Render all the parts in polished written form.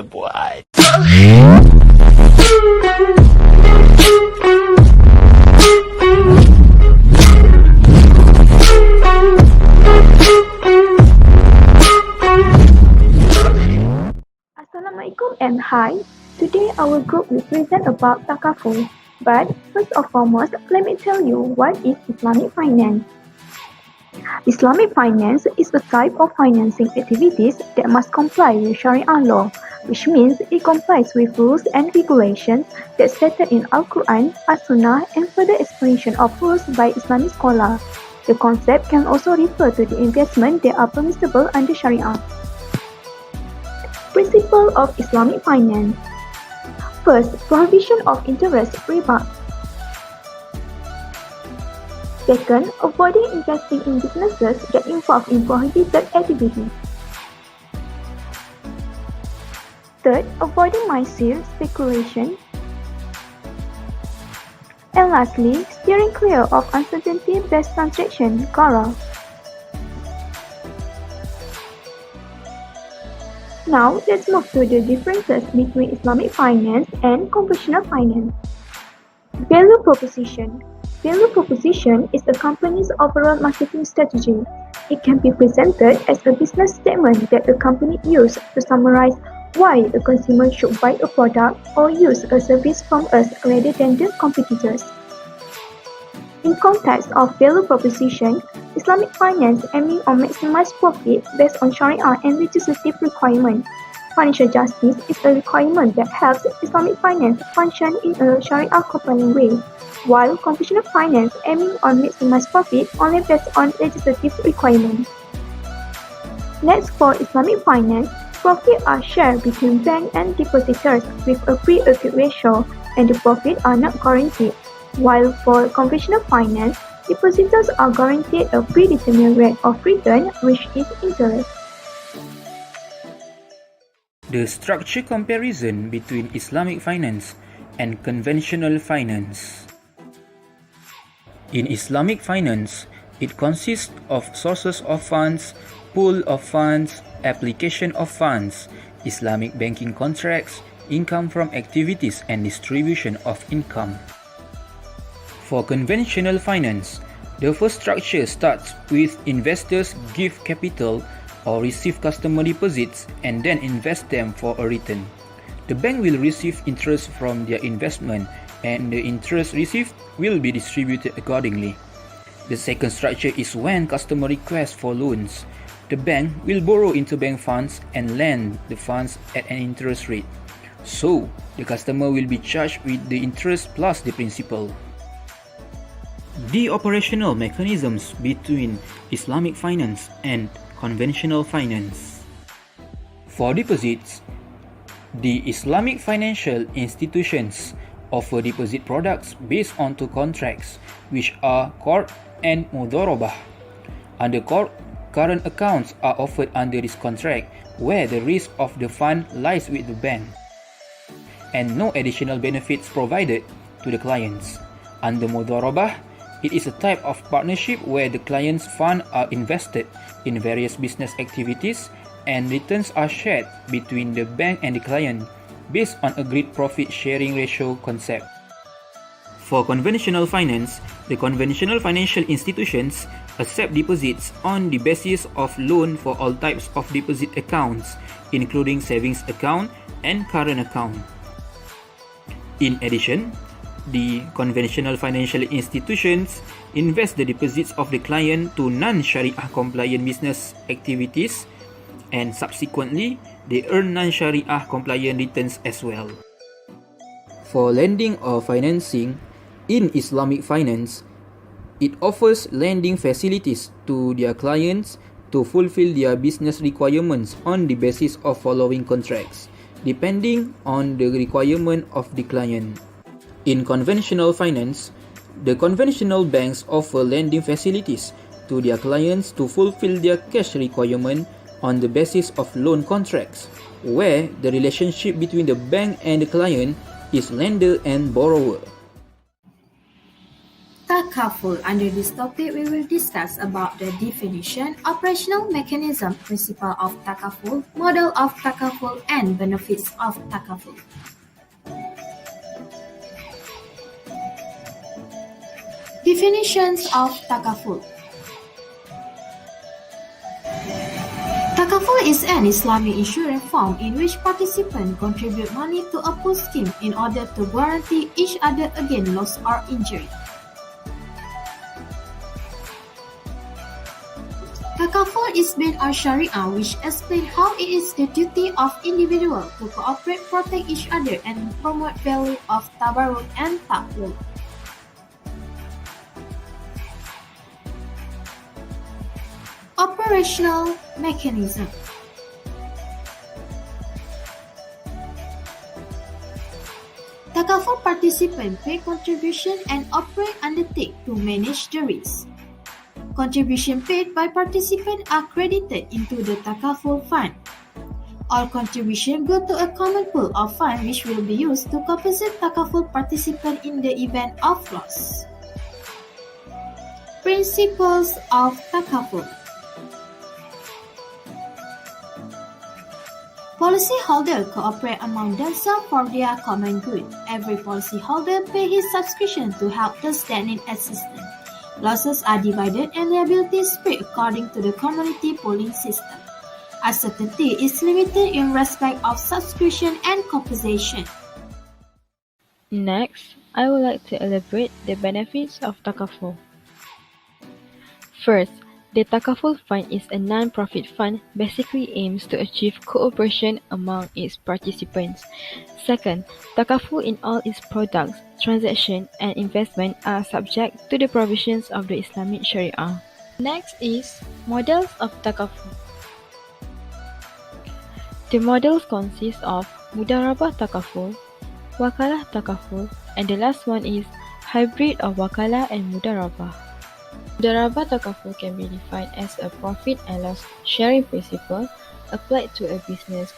buat. Assalamualaikum and hi. Today our group will present about TAKAFUL. But first and foremost, let me tell you what is Islamic finance. Islamic finance is a type of financing activities that must comply with Sharia law, which means it complies with rules and regulations that stated in Al-Quran, As-Sunnah, and further explanation of rules by Islamic scholars. The concept can also refer to the investment that are permissible under Sharia. Principle of Islamic finance. First, prohibition of interest riba. Second, avoiding investing in businesses that involve in prohibited activities. Third, avoiding maisir, speculation. And lastly, steering clear of uncertainty-based transaction, gara. Now, let's move to the differences between Islamic finance and conventional finance. Value proposition. Value proposition is a company's overall marketing strategy. It can be presented as a business statement that a company uses to summarize why a consumer should buy a product or use a service from us rather than the competitors. In context of value proposition, Islamic finance aiming on maximized profit based on Sharia and legislative requirements. Financial justice is a requirement that helps Islamic finance function in a Sharia-compliant way, while conventional finance aiming on maximized profit only based on legislative requirements. Next, for Islamic finance, profits are shared between bank and depositors with a pre-agreed ratio, and the profits are not guaranteed. While for conventional finance, depositors are guaranteed a predetermined rate of return, which is interest. The structure comparison between Islamic finance and conventional finance. In Islamic finance, it consists of sources of funds, pool of funds, application of funds, Islamic banking contracts, income from activities, and distribution of income. For conventional finance, the first structure starts with investors give capital or receive customer deposits and then invest them for a return. The bank will receive interest from their investment and the interest received will be distributed accordingly. The second structure is when customer requests for loans. The bank will borrow into bank funds and lend the funds at an interest rate. So, the customer will be charged with the interest plus the principal. The operational mechanisms between Islamic finance and conventional finance. For deposits, the Islamic financial institutions offer deposit products based on two contracts, which are qard and mudharabah. Under qard, current accounts are offered under this contract, where the risk of the fund lies with the bank, and no additional benefits provided to the clients. Under mudharabah, it is a type of partnership where the client's funds are invested in various business activities and returns are shared between the bank and the client based on agreed profit-sharing ratio concept. For conventional finance, the conventional financial institutions accept deposits on the basis of loan for all types of deposit accounts, including savings account and current account. In addition, the conventional financial institutions invest the deposits of the client to non-Sharia compliant business activities and subsequently they earn non-Sharia compliant returns as well. For lending or financing, in Islamic finance, it offers lending facilities to their clients to fulfill their business requirements on the basis of following contracts, depending on the requirement of the client. In conventional finance, the conventional banks offer lending facilities to their clients to fulfill their cash requirement on the basis of loan contracts, where the relationship between the bank and the client is lender and borrower. TAKAFUL. Under this topic, we will discuss about the definition, operational mechanism, principle of TAKAFUL, model of TAKAFUL, and benefits of TAKAFUL. Definitions of TAKAFUL. TAKAFUL is an Islamic insurance firm in which participants contribute money to a pool scheme in order to guarantee each other against loss or injury. TAKAFUL is based on Sharia, which explains how it is the duty of individuals to cooperate, protect each other, and promote value of tabarruk and ta'awun. Operational mechanism. TAKAFUL participants pay contribution and operate undertake to manage the risk. Contributions paid by participants are credited into the TAKAFUL fund. All contributions go to a common pool of funds which will be used to compensate TAKAFUL participants in the event of loss. Principles of TAKAFUL. Policyholders cooperate among themselves for their common good. Every policyholder pays his subscription to help those that need assistance. Losses are divided and liabilities split according to the community pooling system. Uncertainty is limited in respect of subscription and compensation. Next, I would like to elaborate the benefits of TAKAFUL. First, the TAKAFUL Fund is a non-profit fund basically aims to achieve cooperation among its participants. Second, TAKAFUL in all its products, transactions, and investments are subject to the provisions of the Islamic Sharia. Next is models of TAKAFUL. The models consist of Mudarabah TAKAFUL, Wakalah TAKAFUL, and the last one is hybrid of Wakalah and Mudarabah. Mudarabah TAKAFUL can be defined as a profit and loss sharing principle applied to a business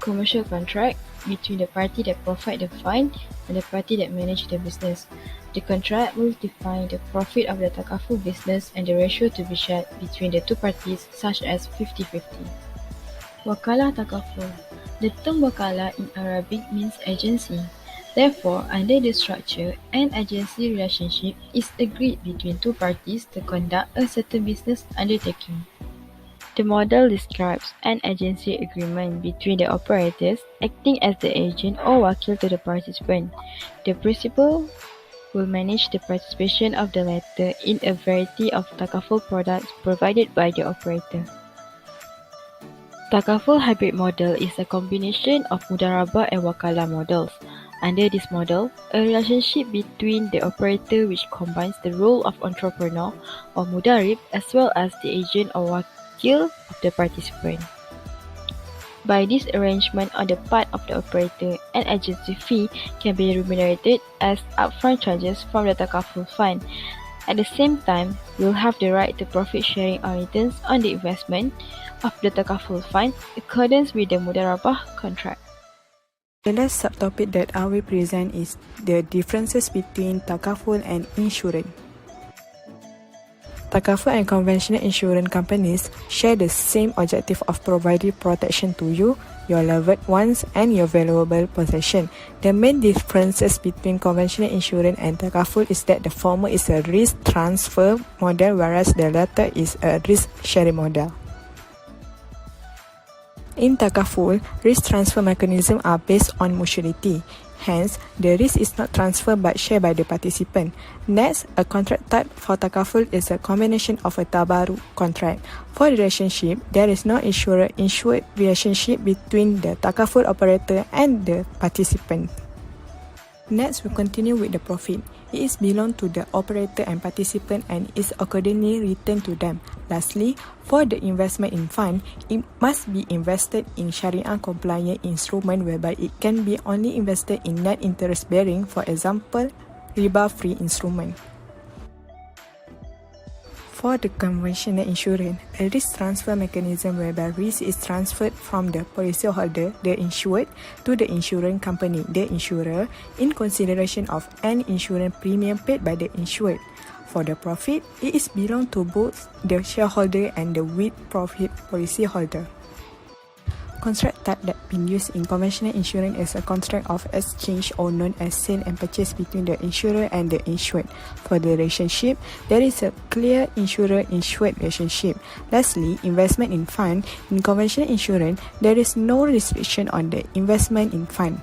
commercial contract between the party that provide the fund and the party that manage the business. The contract will define the profit of the TAKAFUL business and the ratio to be shared between the two parties, such as 50-50. Wakalah TAKAFUL. The term wakalah in Arabic means agency. Therefore, under the structure, an agency relationship is agreed between two parties to conduct a certain business undertaking. The model describes an agency agreement between the operators acting as the agent or wakil to the participant. The principal will manage the participation of the latter in a variety of TAKAFUL products provided by the operator. TAKAFUL hybrid model is a combination of Mudarabah and Wakalah models. Under this model, a relationship between the operator which combines the role of entrepreneur or mudarib as well as the agent or wakil of the participant. By this arrangement on the part of the operator, an agency fee can be remunerated as upfront charges from the TAKAFUL fund. At the same time, will have the right to profit sharing or returns on the investment of the TAKAFUL fund in accordance with the Mudarabah contract. The last subtopic that I will present is the differences between TAKAFUL and insurance. TAKAFUL and conventional insurance companies share the same objective of providing protection to you, your loved ones, and your valuable possession. The main differences between conventional insurance and TAKAFUL is that the former is a risk transfer model whereas the latter is a risk sharing model. In TAKAFUL, risk transfer mechanisms are based on mutuality. Hence, the risk is not transferred but shared by the participant. Next, a contract type for TAKAFUL is a combination of a tabarruk contract. For the relationship, there is no insurer-insured relationship between the TAKAFUL operator and the participant. Next, we continue with the profit. It is belong to the operator and participant and is accordingly returned to them. Lastly, for the investment in fund, it must be invested in Sharia-compliant instrument whereby it can be only invested in net interest-bearing, for example, riba-free instrument. For the conventional insurance, a risk transfer mechanism whereby risk is transferred from the policyholder, the insured, to the insurance company, the insurer, in consideration of an insurance premium paid by the insured. For the profit, it is belong to both the shareholder and the with-profit policyholder. Contract type that been used in conventional insurance is a contract of exchange or known as sale and purchase between the insurer and the insured. For the relationship, there is a clear insurer-insured relationship. Lastly, investment in fund. In conventional insurance, there is no restriction on the investment in fund.